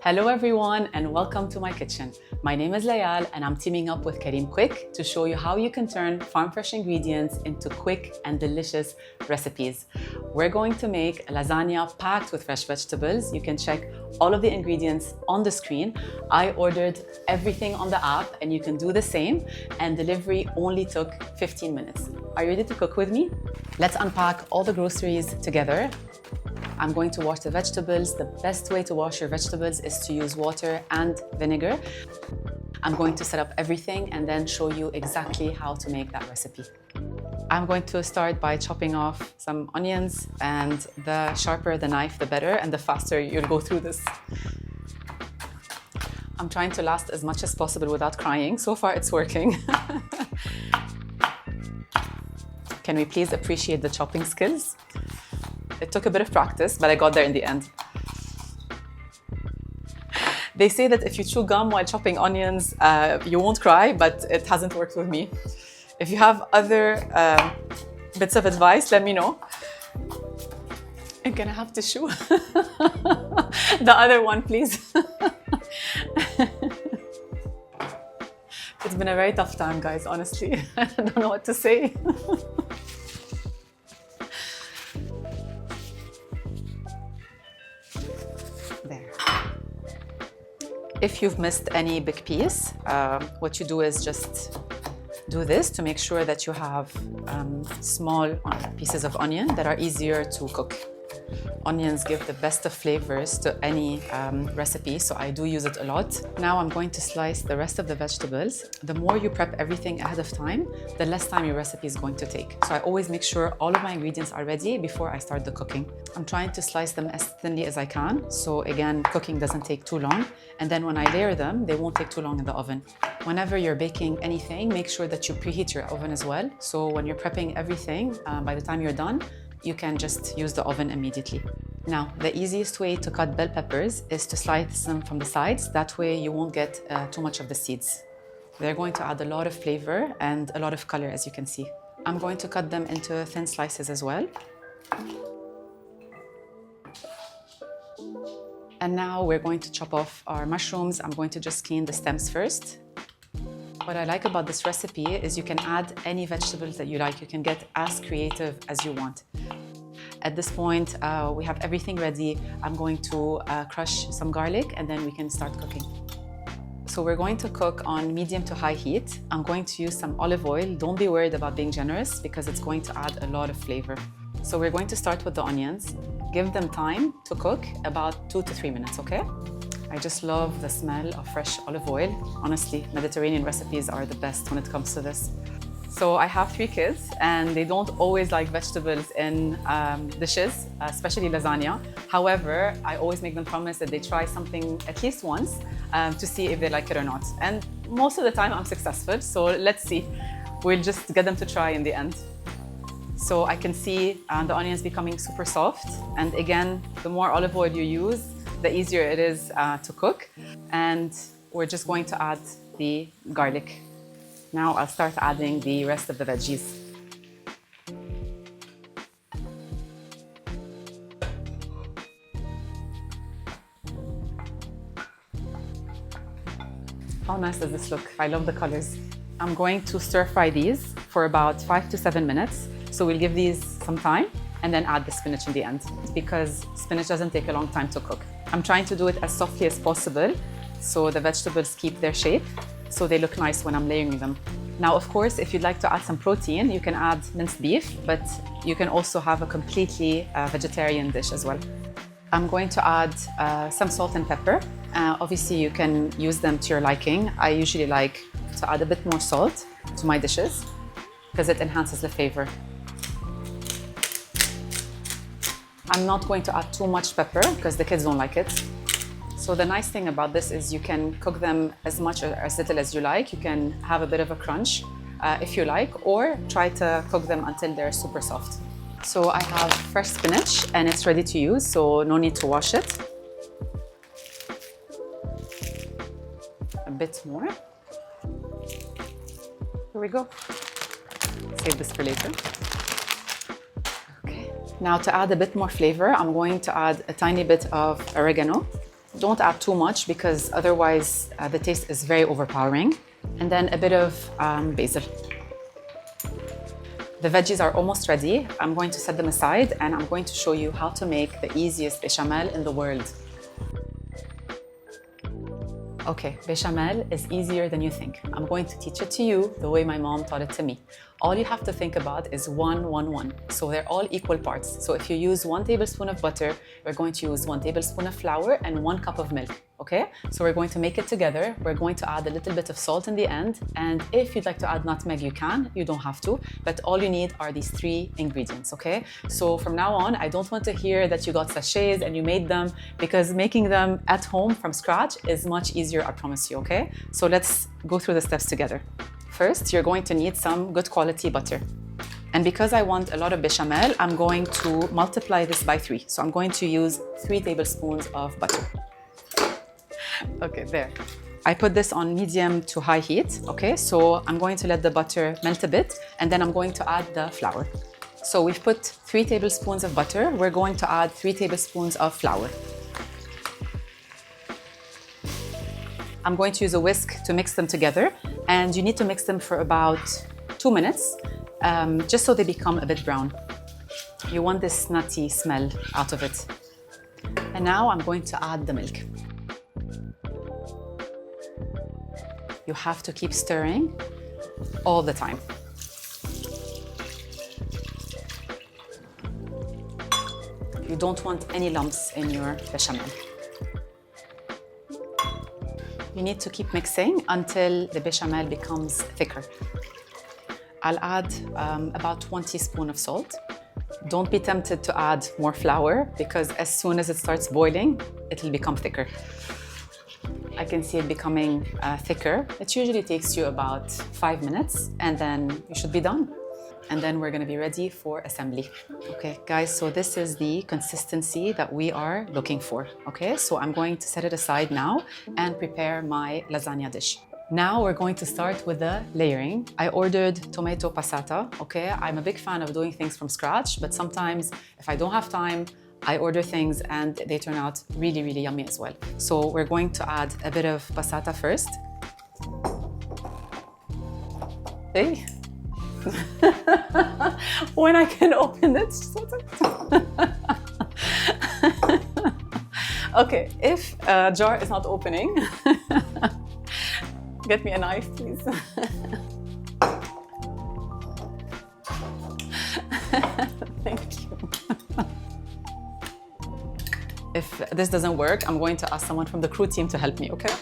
Hello everyone and welcome to my kitchen. My name is Layal and I'm teaming up with Careem Quik to show you how you can turn farm fresh ingredients into quick and delicious recipes. We're going to make a lasagna packed with fresh vegetables. You can check all of the ingredients on the screen. I ordered everything on the app and you can do the same, and delivery only took 15 minutes. Are you ready to cook with me? Let's unpack all the groceries together. I'm going to wash the vegetables. The best way to wash your vegetables is to use water and vinegar. I'm going to set up everything and then show you exactly how to make that recipe. I'm going to start by chopping off some onions, and the sharper the knife, the better, and the faster you'll go through this. I'm trying to last as much as possible without crying. So far, it's working. Can we please appreciate the chopping skills? It took a bit of practice, but I got there in the end. They say that if you chew gum while chopping onions, you won't cry, but it hasn't worked with me. If you have other bits of advice, let me know. I'm gonna have to chew. The other one, please. It's been a very tough time, guys, honestly. I don't know what to say. If you've missed any big piece, what you do is just do this to make sure that you have small pieces of onion that are easier to cook. Onions give the best of flavors to any recipe, so I do use it a lot. Now I'm going to slice the rest of the vegetables. The more you prep everything ahead of time, the less time your recipe is going to take. So I always make sure all of my ingredients are ready before I start the cooking. I'm trying to slice them as thinly as I can, so again, cooking doesn't take too long. And then when I layer them, they won't take too long in the oven. Whenever you're baking anything, make sure that you preheat your oven as well. So when you're prepping everything, by the time you're done, you can just use the oven immediately. Now, the easiest way to cut bell peppers is to slice them from the sides. That way you won't get too much of the seeds. They're going to add a lot of flavor and a lot of color, as you can see. I'm going to cut them into thin slices as well. And now we're going to chop off our mushrooms. I'm going to just clean the stems first. What I like about this recipe is you can add any vegetables that you like. You can get as creative as you want. At this point, we have everything ready. I'm going to crush some garlic and then we can start cooking. So we're going to cook on medium to high heat. I'm going to use some olive oil. Don't be worried about being generous because it's going to add a lot of flavor. So we're going to start with the onions. Give them time to cook, about 2 to 3 minutes, okay? I just love the smell of fresh olive oil. Honestly, Mediterranean recipes are the best when it comes to this. So I have 3 kids and they don't always like vegetables in dishes, especially lasagna. However, I always make them promise that they try something at least once to see if they like it or not. And most of the time I'm successful, so let's see. We'll just get them to try in the end. So I can see the onions becoming super soft. And again, the more olive oil you use, the easier it is to cook. And we're just going to add the garlic. Now I'll start adding the rest of the veggies. How nice does this look? I love the colors. I'm going to stir fry these for about 5 to 7 minutes. So we'll give these some time and then add the spinach in the end, because spinach doesn't take a long time to cook. I'm trying to do it as softly as possible so the vegetables keep their shape, so they look nice when I'm layering them. Now, of course, if you'd like to add some protein, you can add minced beef, but you can also have a completely vegetarian dish as well. I'm going to add some salt and pepper. Obviously, you can use them to your liking. I usually like to add a bit more salt to my dishes because it enhances the flavor. I'm not going to add too much pepper because the kids don't like it. So the nice thing about this is you can cook them as much or as little as you like. You can have a bit of a crunch if you like, or try to cook them until they're super soft. So I have fresh spinach and it's ready to use, so no need to wash it. A bit more. Here we go. Save this for later. Now to add a bit more flavor, I'm going to add a tiny bit of oregano. Don't add too much because otherwise the taste is very overpowering. And then a bit of basil. The veggies are almost ready. I'm going to set them aside and I'm going to show you how to make the easiest bechamel in the world. Okay, bechamel is easier than you think. I'm going to teach it to you the way my mom taught it to me. All you have to think about is 1, 1, 1. So they're all equal parts. So if you use 1 tablespoon of butter, we're going to use 1 tablespoon of flour and 1 cup of milk, okay? So we're going to make it together. We're going to add a little bit of salt in the end. And if you'd like to add nutmeg, you can. You don't have to. But all you need are these 3 ingredients, okay? So from now on, I don't want to hear that you got sachets and you made them, because making them at home from scratch is much easier, I promise you, okay? So let's go through the steps together. First, you're going to need some good quality butter. And because I want a lot of bechamel, I'm going to multiply this by 3. So I'm going to use 3 tablespoons of butter. Okay, there. I put this on medium to high heat, okay? So I'm going to let the butter melt a bit, and then I'm going to add the flour. So we've put 3 tablespoons of butter. We're going to add 3 tablespoons of flour. I'm going to use a whisk to mix them together, and you need to mix them for about 2 minutes, just so they become a bit brown. You want this nutty smell out of it. And now I'm going to add the milk. You have to keep stirring all the time. You don't want any lumps in your bechamel. You need to keep mixing until the bechamel becomes thicker. I'll add about 1 teaspoon of salt. Don't be tempted to add more flour, because as soon as it starts boiling, it'll become thicker. I can see it becoming thicker. It usually takes you about 5 minutes, and then you should be done. And then we're gonna be ready for assembly. Okay, guys, so this is the consistency that we are looking for, okay? So I'm going to set it aside now and prepare my lasagna dish. Now we're going to start with the layering. I ordered tomato passata, okay? I'm a big fan of doing things from scratch, but sometimes if I don't have time, I order things and they turn out really, really yummy as well. So we're going to add a bit of passata first. Hey. When I can open it. Okay, if a jar is not opening, get me a knife, please. Thank you. If this doesn't work, I'm going to ask someone from the crew team to help me, okay?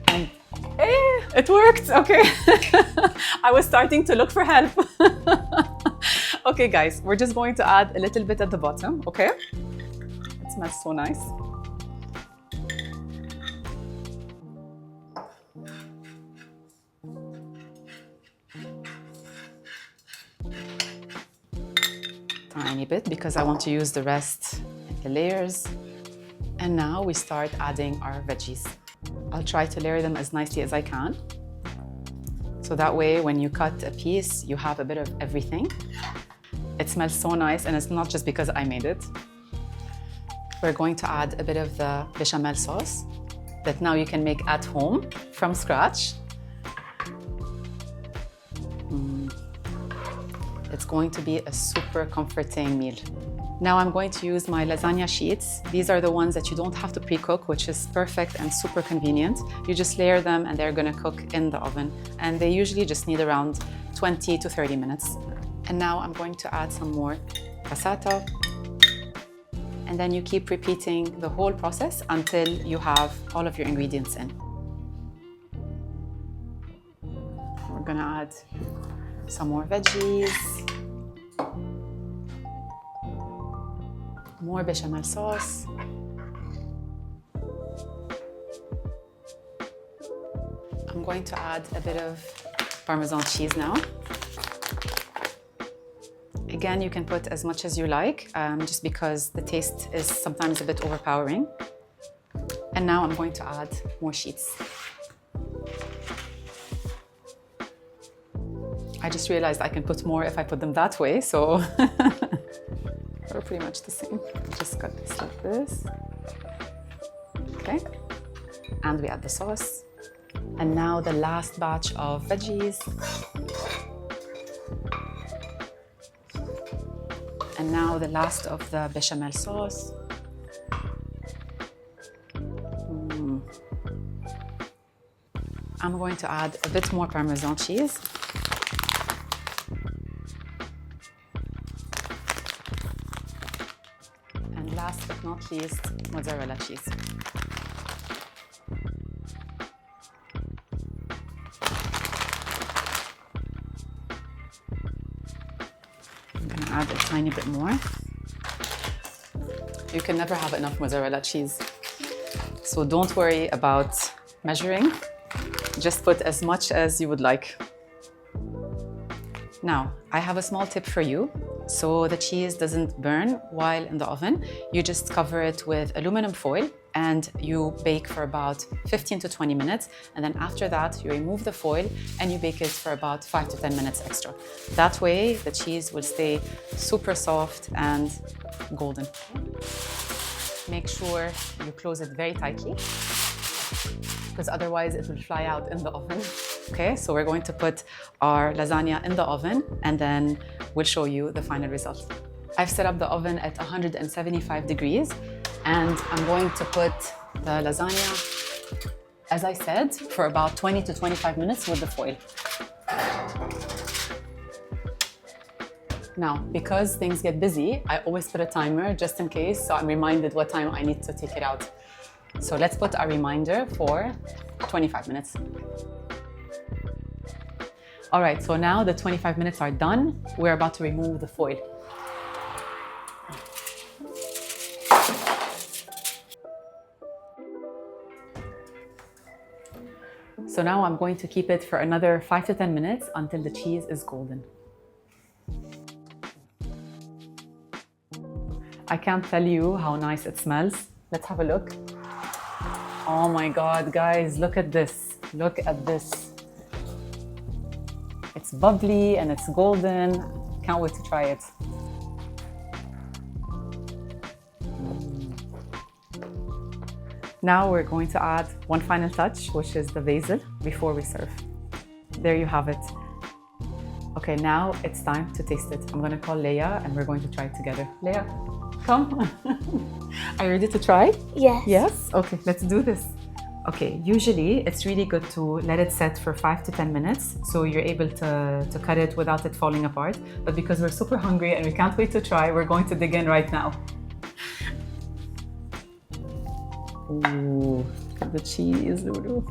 And it worked, okay. I was starting to look for help. Okay, guys, we're just going to add a little bit at the bottom, okay? It smells so nice. Tiny bit, because I want to use the rest in the layers. And now we start adding our veggies. I'll try to layer them as nicely as I can. So that way, when you cut a piece, you have a bit of everything. It smells so nice, and it's not just because I made it. We're going to add a bit of the bechamel sauce that now you can make at home from scratch. It's going to be a super comforting meal. Now I'm going to use my lasagna sheets. These are the ones that you don't have to pre-cook, which is perfect and super convenient. You just layer them and they're gonna cook in the oven. And they usually just need around 20 to 30 minutes. And now I'm going to add some more passata. And then you keep repeating the whole process until you have all of your ingredients in. We're gonna add some more veggies. More bechamel sauce. I'm going to add a bit of Parmesan cheese now. Again, you can put as much as you like, just because the taste is sometimes a bit overpowering. And now I'm going to add more sheets. I just realized I can put more if I put them that way, so They're pretty much the same. Just cut this like this. Okay. And we add the sauce. And now the last batch of veggies. And now the last of the bechamel sauce. I'm going to add a bit more Parmesan cheese. And last but not least, mozzarella cheese. I'm gonna add a tiny bit more. You can never have enough mozzarella cheese. So don't worry about measuring. Just put as much as you would like. Now, I have a small tip for you. So the cheese doesn't burn while in the oven. You just cover it with aluminum foil and you bake for about 15 to 20 minutes. And then after that, you remove the foil and you bake it for about 5 to 10 minutes extra. That way, the cheese will stay super soft and golden. Make sure you close it very tightly, because otherwise it will fly out in the oven. Okay, so we're going to put our lasagna in the oven and then we'll show you the final result. I've set up the oven at 175 degrees and I'm going to put the lasagna, as I said, for about 20 to 25 minutes with the foil. Now, because things get busy, I always put a timer just in case, so I'm reminded what time I need to take it out. So let's put a reminder for 25 minutes. All right, so now the 25 minutes are done. We're about to remove the foil. So now I'm going to keep it for another 5 to 10 minutes until the cheese is golden. I can't tell you how nice it smells. Let's have a look. Oh my God, guys, look at this. Look at this. It's bubbly and it's golden. Can't wait to try it. Now we're going to add one final touch, which is the basil, before we serve. There you have it. Okay, now it's time to taste it. I'm gonna call Leia and we're going to try it together. Leia, come. Are you ready to try? Yes. Yes? Okay, let's do this. Okay, usually it's really good to let it set for 5 to 10 minutes so you're able to cut it without it falling apart. But because we're super hungry and we can't wait to try, we're going to dig in right now. Ooh, look at the cheese, Lulu.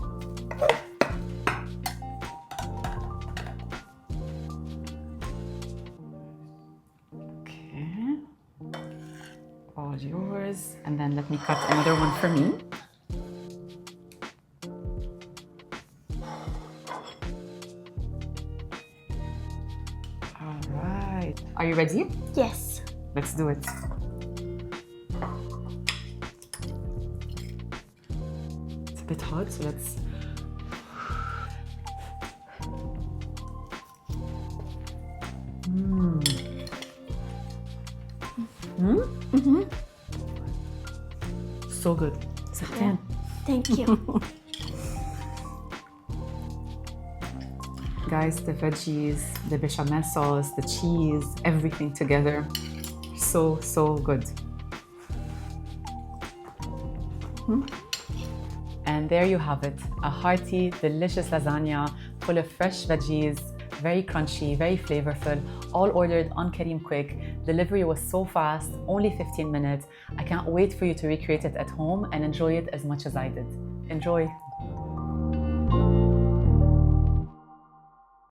Okay, all yours. And then let me cut another one for me. All right, are you ready? Yes. Let's do it. It's a bit hot, so let's... So good. It's a 10. Thank you. Guys, the veggies, the bechamel sauce, the cheese, everything together. So, so good. And there you have it, a hearty, delicious lasagna full of fresh veggies, very crunchy, very flavorful, all ordered on Careem Quik. Delivery was so fast, only 15 minutes. I can't wait for you to recreate it at home and enjoy it as much as I did. Enjoy.